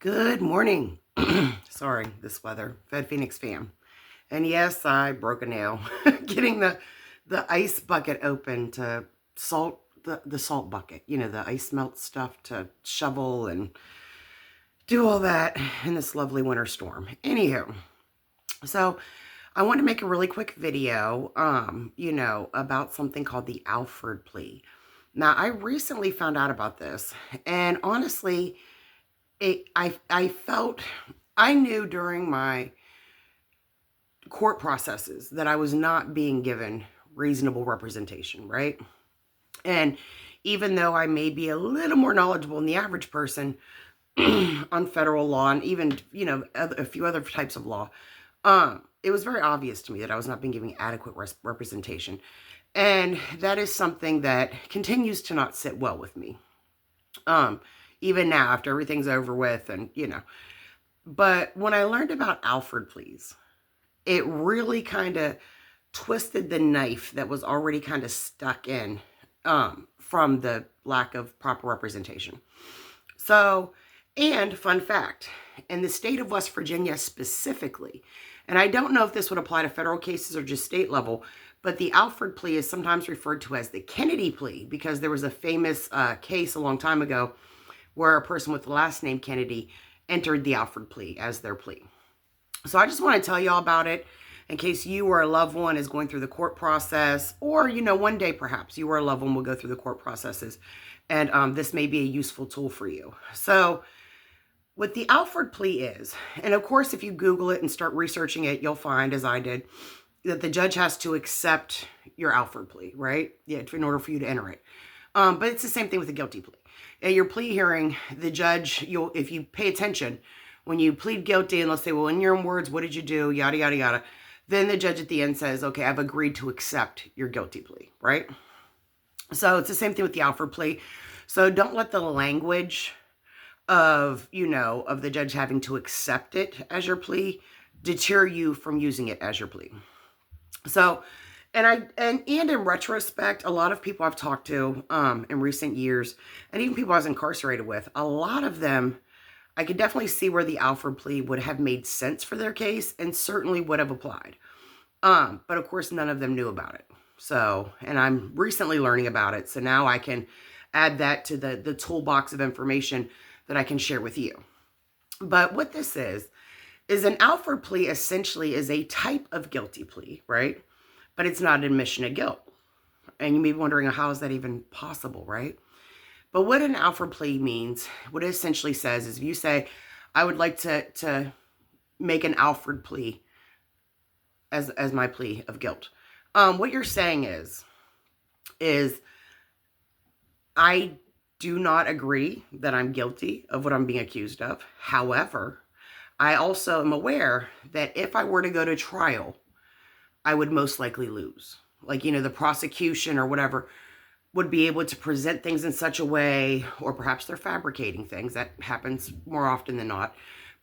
Good morning. Sorry, this weather. FedPhoenix fam. And yes, I broke a nail getting the ice bucket open to salt the salt bucket. You know, the ice melt stuff to shovel and do all that in this lovely winter storm. Anywho, so I want to make a really quick video, about something called the Alford Plea. Now, I recently found out about this, and honestly, I knew during my court processes that I was not being given reasonable representation, right? And even though I may be a little more knowledgeable than the average person on federal law and even, a few other types of law, it was very obvious to me that I was not being given adequate representation. And that is something that continues to not sit well with me. Even now, after everything's over with But when I learned about Alford Pleas, it really kind of twisted the knife that was already kind of stuck in from the lack of proper representation. So, and fun fact, in the state of West Virginia specifically, and I don't know if this would apply to federal cases or just state level, but the Alford Plea is sometimes referred to as the Kennedy Plea because there was a famous case a long time ago where a person with the last name Kennedy entered the Alford Plea as their plea. So I just want to tell you all about it in case you or a loved one is going through the court process, or, one day perhaps you or a loved one will go through the court processes, and this may be a useful tool for you. So what the Alford Plea is, and of course if you Google it and start researching it, you'll find, as I did, that the judge has to accept your Alford Plea, right? Yeah, in order for you to enter it. But it's the same thing with a guilty plea. At your plea hearing, the judge, if you pay attention, when you plead guilty and let's say, well, in your own words, what did you do? Yada, yada, yada. Then the judge at the end says, okay, I've agreed to accept your guilty plea, right? So it's the same thing with the Alford Plea. So don't let the language of the judge having to accept it as your plea deter you from using it as your plea. So, and in retrospect, a lot of people I've talked to in recent years, and even people I was incarcerated with, a lot of them, I could definitely see where the Alford Plea would have made sense for their case and certainly would have applied. But of course, none of them knew about it. So, and I'm recently learning about it. So now I can add that to the toolbox of information that I can share with you. But what this is an Alford Plea essentially is a type of guilty plea, right? But it's not an admission of guilt. And you may be wondering, how is that even possible, right? But what an Alford Plea means, what it essentially says is if you say, I would like to make an Alford Plea as my plea of guilt. What you're saying is I do not agree that I'm guilty of what I'm being accused of. However, I also am aware that if I were to go to trial, I would most likely lose. Like, the prosecution or whatever would be able to present things in such a way, or perhaps they're fabricating things. That happens more often than not.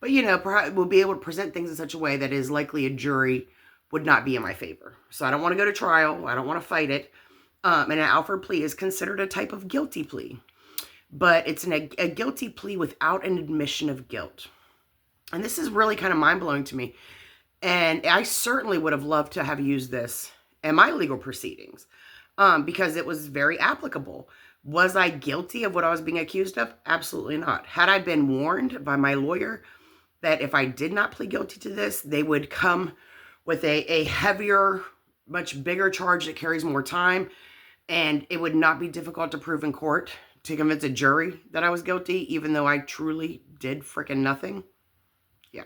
But, perhaps we'll be able to present things in such a way that is likely a jury would not be in my favor. So I don't want to go to trial. I don't want to fight it. And an Alford Plea is considered a type of guilty plea. But it's a guilty plea without an admission of guilt. And this is really kind of mind-blowing to me. And I certainly would have loved to have used this in my legal proceedings because it was very applicable. Was I guilty of what I was being accused of? Absolutely not. Had I been warned by my lawyer that if I did not plead guilty to this, they would come with a heavier, much bigger charge that carries more time, and it would not be difficult to prove in court to convince a jury that I was guilty, even though I truly did frickin' nothing. Yeah.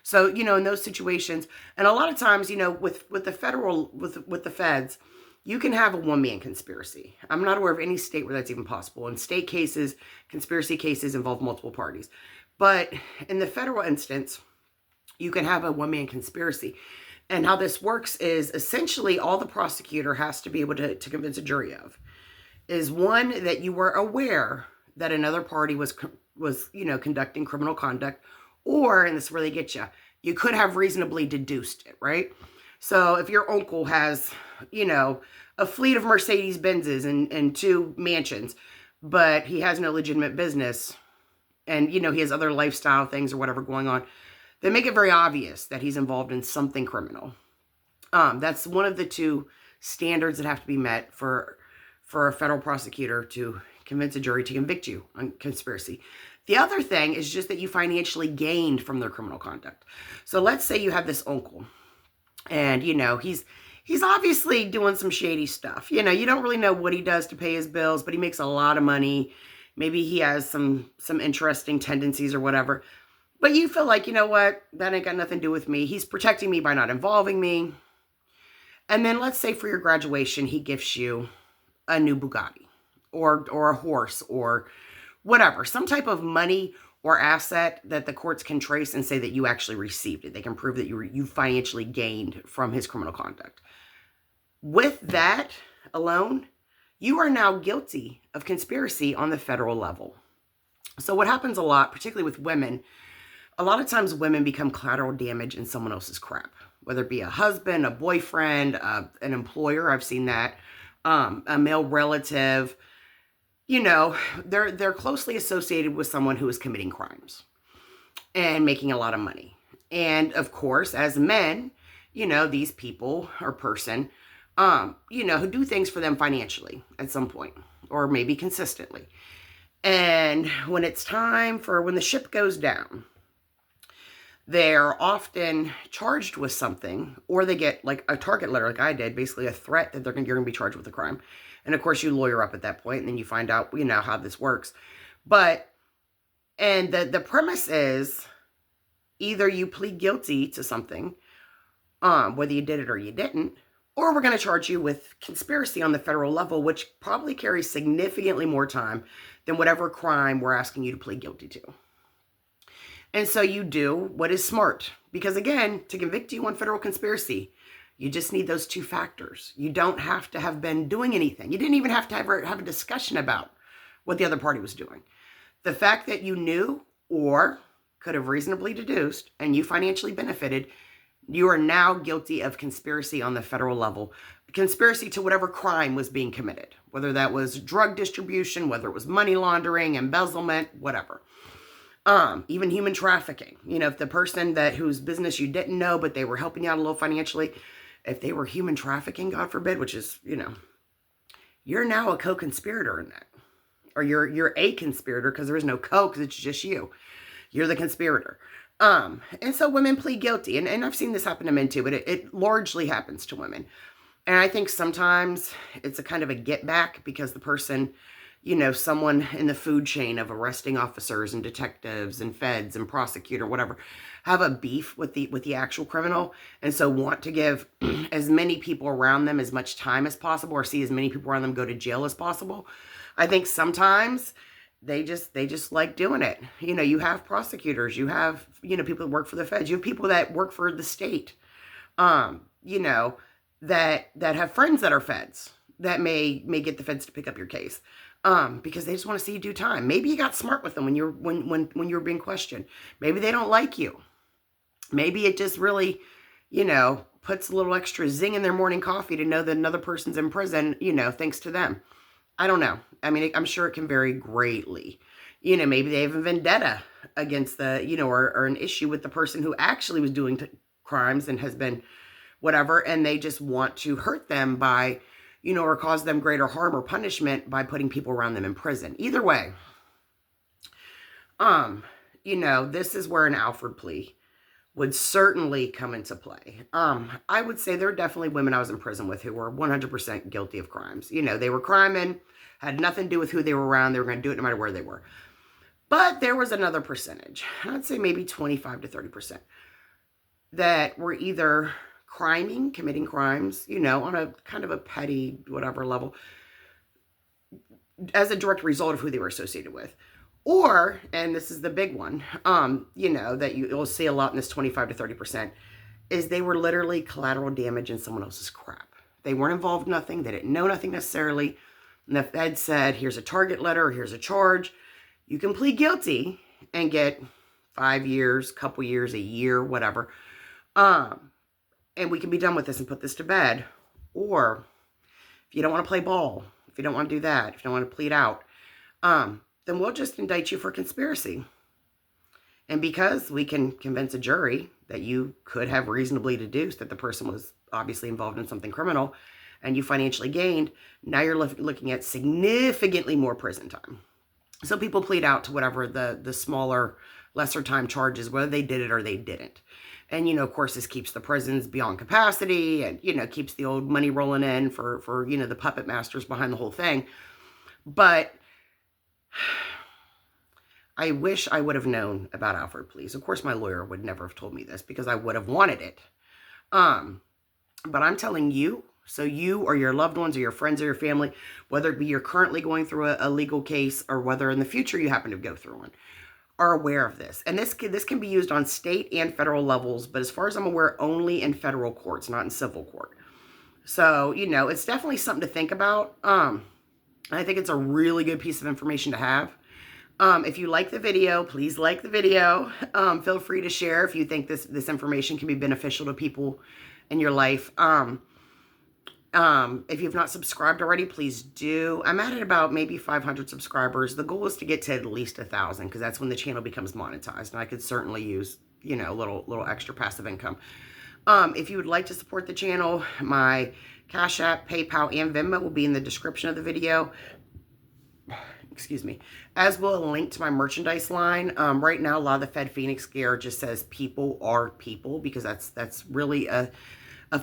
So, in those situations, and a lot of times, with the federal, with the feds, you can have a one-man conspiracy. I'm not aware of any state where that's even possible. In state cases, conspiracy cases involve multiple parties. But in the federal instance, you can have a one-man conspiracy. And how this works is essentially all the prosecutor has to be able to convince a jury of is one, that you were aware that another party was conducting criminal conduct, or, and this really gets you could have reasonably deduced it, right? So if your uncle has, a fleet of Mercedes Benzes and 2 mansions, but he has no legitimate business, and, he has other lifestyle things or whatever going on, they make it very obvious that he's involved in something criminal. That's one of the two standards that have to be met for a federal prosecutor to convince a jury to convict you on conspiracy. The other thing is just that you financially gained from their criminal conduct. So let's say you have this uncle, and he's obviously doing some shady stuff. You don't really know what he does to pay his bills, but he makes a lot of money. Maybe he has some interesting tendencies or whatever. But you feel like, you know what, that ain't got nothing to do with me. He's protecting me by not involving me. And then let's say for your graduation, he gifts you a new Bugatti or a horse or whatever, some type of money or asset that the courts can trace and say that you actually received it. They can prove that you financially gained from his criminal conduct. With that alone, you are now guilty of conspiracy on the federal level. So what happens a lot, particularly with women, a lot of times women become collateral damage in someone else's crap, whether it be a husband, a boyfriend, an employer. I've seen that, a male relative. They're closely associated with someone who is committing crimes and making a lot of money. And of course, as men, these people or person, who do things for them financially at some point or maybe consistently. And when it's time for when the ship goes down, they're often charged with something, or they get like a target letter like I did, basically a threat that you're going to be charged with a crime. And of course you lawyer up at that point, and then you find out, how this works. And the premise is either you plead guilty to something, whether you did it or you didn't, or we're going to charge you with conspiracy on the federal level, which probably carries significantly more time than whatever crime we're asking you to plead guilty to. And so you do what is smart. Because again, to convict you on federal conspiracy, you just need those two factors. You don't have to have been doing anything. You didn't even have to have a discussion about what the other party was doing. The fact that you knew or could have reasonably deduced and you financially benefited, you are now guilty of conspiracy on the federal level. Conspiracy to whatever crime was being committed, whether that was drug distribution, whether it was money laundering, embezzlement, whatever. Even human trafficking. If the person whose business you didn't know, but they were helping you out a little financially, if they were human trafficking, God forbid, which is, you're now a co-conspirator in that. Or you're a conspirator, because there is no co, because it's just you. You're the conspirator. And so women plead guilty. And I've seen this happen to men too, but it largely happens to women. And I think sometimes it's a kind of a get back because the person, someone in the food chain of arresting officers and detectives and feds and prosecutor, whatever, have a beef with the actual criminal. And so want to give as many people around them as much time as possible, or see as many people around them go to jail as possible. I think sometimes they just like doing it. You have prosecutors, you have, people that work for the feds, you have people that work for the state, that have friends that are feds that may get the feds to pick up your case. Because they just want to see you do time. Maybe you got smart with them when you're being questioned. Maybe they don't like you. Maybe it just really, puts a little extra zing in their morning coffee to know that another person's in prison, thanks to them. I don't know. I mean, I'm sure it can vary greatly. Maybe they have a vendetta against or an issue with the person who actually was doing crimes and has been whatever, and they just want to hurt them by, or cause them greater harm or punishment by putting people around them in prison. Either way, this is where an Alford plea would certainly come into play. I would say there are definitely women I was in prison with who were 100% guilty of crimes. They were criming, had nothing to do with who they were around. They were going to do it no matter where they were. But there was another percentage, I'd say maybe 25 to 30%, that were either committing crimes, on a kind of a petty, whatever level, as a direct result of who they were associated with. Or, and this is the big one, that you'll see a lot in this 25 to 30%, is they were literally collateral damage in someone else's crap. They weren't involved in nothing. They didn't know nothing necessarily. And the Fed said, here's a target letter, here's a charge. You can plead guilty and get 5 years, couple years, a year, whatever. And we can be done with this and put this to bed. Or if you don't want to play ball, if you don't want to do that, if you don't want to plead out, then we'll just indict you for conspiracy. And because we can convince a jury that you could have reasonably deduced that the person was obviously involved in something criminal and you financially gained, now you're looking at significantly more prison time. So people plead out to whatever the smaller, lesser time charges, whether they did it or they didn't. And, of course, this keeps the prisons beyond capacity and, keeps the old money rolling in for the puppet masters behind the whole thing. But I wish I would have known about Alford Plea. Of course, my lawyer would never have told me this because I would have wanted it. But I'm telling you, so you or your loved ones or your friends or your family, whether it be you're currently going through a legal case or whether in the future you happen to go through one, are aware of this. And this can be used on state and federal levels, but as far as I'm aware, only in federal courts, not in civil court. So, it's definitely something to think about. I think it's a really good piece of information to have. If you like the video, please like the video. Feel free to share if you think this information can be beneficial to people in your life. If you've not subscribed already, please do. I'm at about maybe 500 subscribers. The goal is to get to at least 1,000 because that's when the channel becomes monetized. And I could certainly use, a little extra passive income. If you would like to support the channel, my Cash App, PayPal, and Venmo will be in the description of the video. Excuse me. As will a link to my merchandise line. Right now, a lot of the FedPhoenix gear just says people are people because that's really a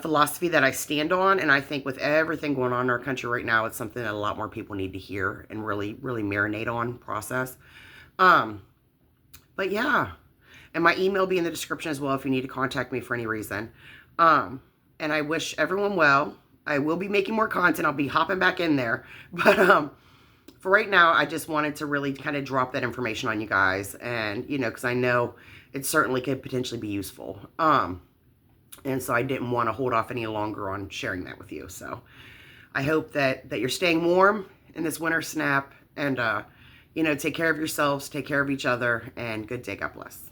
philosophy that I stand on. And I think with everything going on in our country right now, it's something that a lot more people need to hear and really, really marinate on, process. But yeah. And my email will be in the description as well if you need to contact me for any reason. And I wish everyone well. I will be making more content. I'll be hopping back in there. But for right now, I just wanted to really kind of drop that information on you guys. And, because I know it certainly could potentially be useful. And so I didn't want to hold off any longer on sharing that with you. So I hope that you're staying warm in this winter snap. And, take care of yourselves, take care of each other, and good day. God bless.